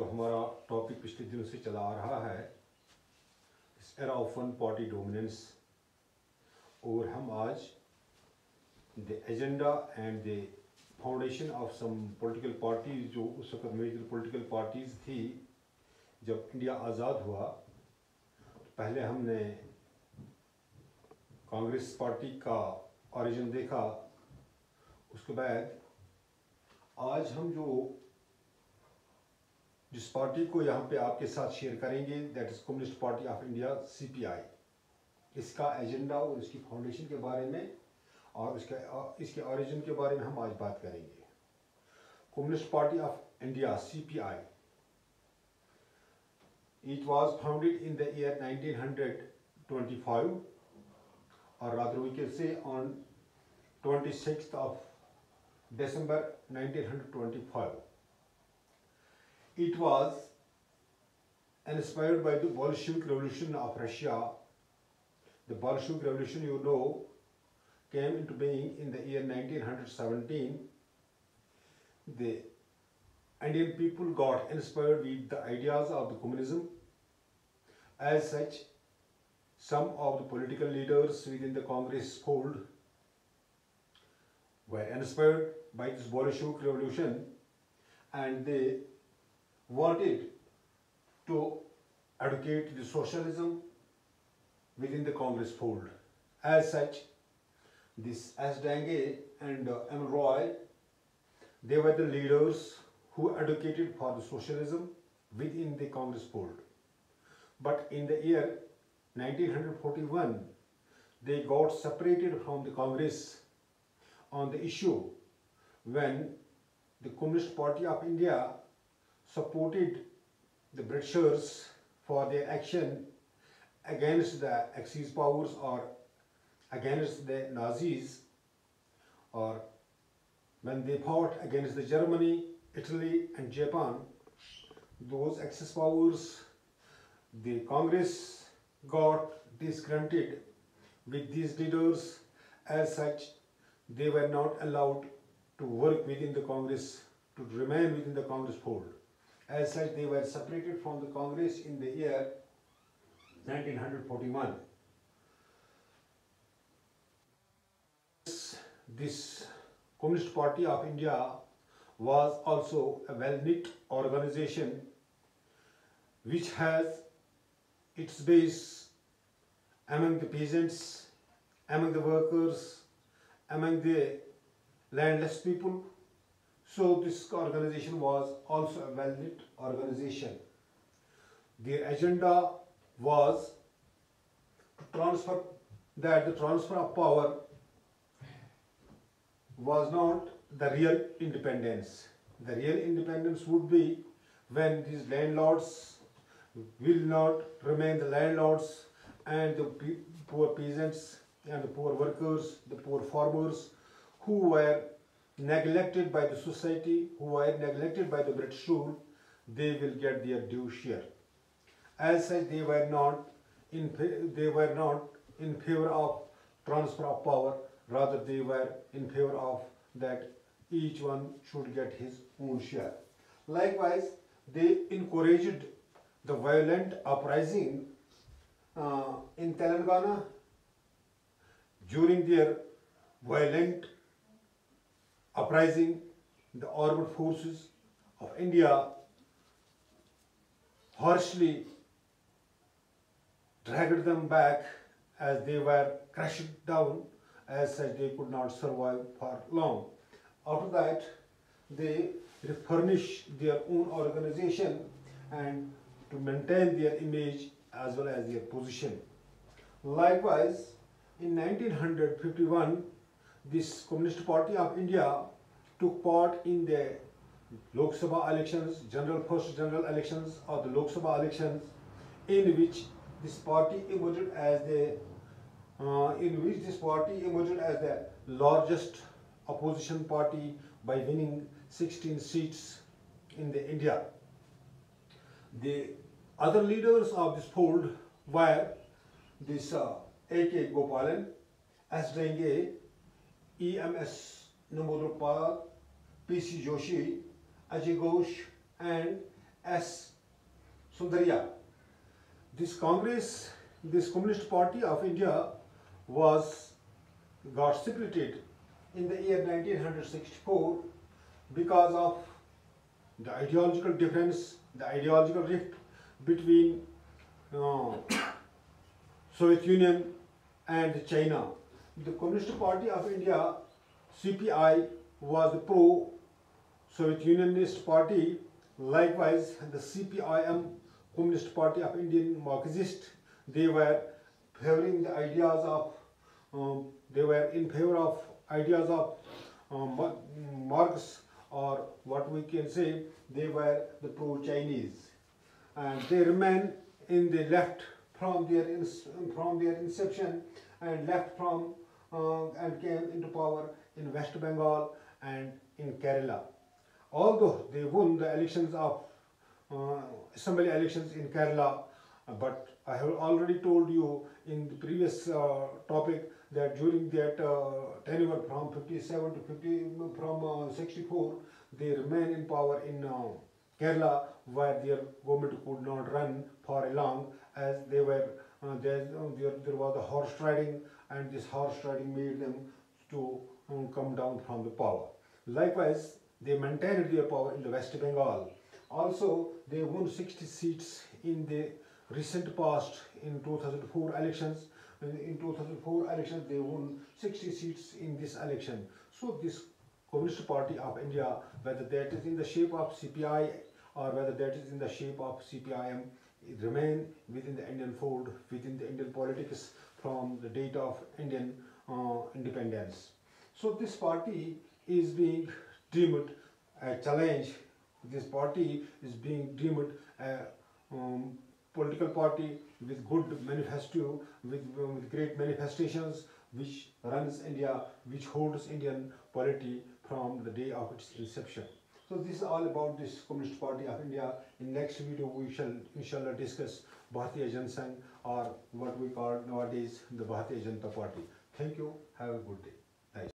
जो हमारा टॉपिक पिछले दिनों से चला आ रहा है, इस era of one party dominance, और हम आज the agenda and the foundation of some political parties, जो उस वक्त मेजर पॉलिटिकल पार्टीज थी जब इंडिया आज़ाद हुआ। तो पहले हमने कांग्रेस पार्टी का ओरिजिन देखा, उसके बाद आज हम जिस पार्टी को यहाँ पे आपके साथ शेयर करेंगे, that is communist party of India, CPI। इसका एजेंडा और इसकी फाउंडेशन के बारे में और इसके ओरिजिन के बारे में हम आज बात करेंगे। Communist party of India, CPI, it was founded in the year 1925, or rather we can say on 26th of December 1925. It was inspired by the Bolshevik Revolution of Russia. The Bolshevik Revolution, you know, came into being in the year 1917. The Indian people got inspired with the ideas of the communism. As such, some of the political leaders within the Congress fold were inspired by this Bolshevik Revolution, and they wanted to advocate the socialism within the Congress fold. As such, this S. Dange and M. Roy, they were the leaders who advocated for the socialism within the Congress fold. But in the year 1941, they got separated from the Congress on the issue when the Communist Party of India supported the Britishers for their action against the Axis powers, or against the Nazis, or when they fought against the Germany, Italy and Japan, those Axis powers, the Congress got disgruntled with these leaders. As such, they were not allowed to work within the Congress, to remain within the Congress fold. As such, they were separated from the Congress in the year 1941. This Communist Party of India was also a well-knit organization which has its base among the peasants, among the workers, among the landless people. So this organization was also a well-knit organization. Their agenda was to the transfer of power was not the real independence. The real independence would be when these landlords will not remain the landlords, and the poor peasants and the poor workers, the poor farmers who were neglected by the society, who were neglected by the British rule, they will get their due share. As such, they were not in favor of transfer of power. Rather, they were in favor of that each one should get his own share. Likewise, they encouraged the violent uprising in Telangana. During their violent uprising, the armed forces of India harshly dragged them back as they were crushed down. As such, they could not survive for long. After that, they furnished their own organization and to maintain their image as well as their position. Likewise, in 1951, this Communist Party of India took part in the Lok Sabha elections, first general elections or the Lok Sabha elections, in which this party emerged as the largest opposition party by winning 16 seats in the India. The other leaders of this fold were this A.K. Gopalan, S. Dange, E.M.S. Namodrupal, P.C. Joshi, Ajay Ghosh and S. Sundaraiah. This Communist Party of India got separated in the year 1964 because of the ideological difference, the ideological rift between uh, Soviet Union and China. The Communist Party of India, CPI, was the pro-Soviet Unionist party. Likewise, the CPIM, Communist Party of Indian Marxist, they were favoring the ideas of, they were in favor of ideas of Marx, or what we can say, they were the pro-Chinese, and they remain in the left from their inception, and left from and came into power in West Bengal and in Kerala. Although they won the elections of assembly elections in Kerala, but I have already told you in the previous topic that during that tenure from 57 to 64, they remain in power in Kerala, where their government could not run for long, as they were there was a horse riding, and this horse riding made them to come down from the power. Likewise, they maintained their power in the West Bengal. Also, they won 60 seats in the recent past in 2004 elections. In 2004 elections, they won 60 seats in this election. So this Communist Party of India, whether that is in the shape of CPI or whether that is in the shape of CPIM, it remain within the Indian fold, within the Indian politics from the date of Indian independence. So this party is being deemed a challenge. This party is being deemed a political party with good manifesto, with great manifestations, which runs India, which holds Indian polity from the day of its inception. So this is all about this Communist Party of India. In next video we shall inshallah discuss Bharatiya Jana Sangh, or what we call nowadays the Bharatiya Janata Party. Thank you. Have a good day.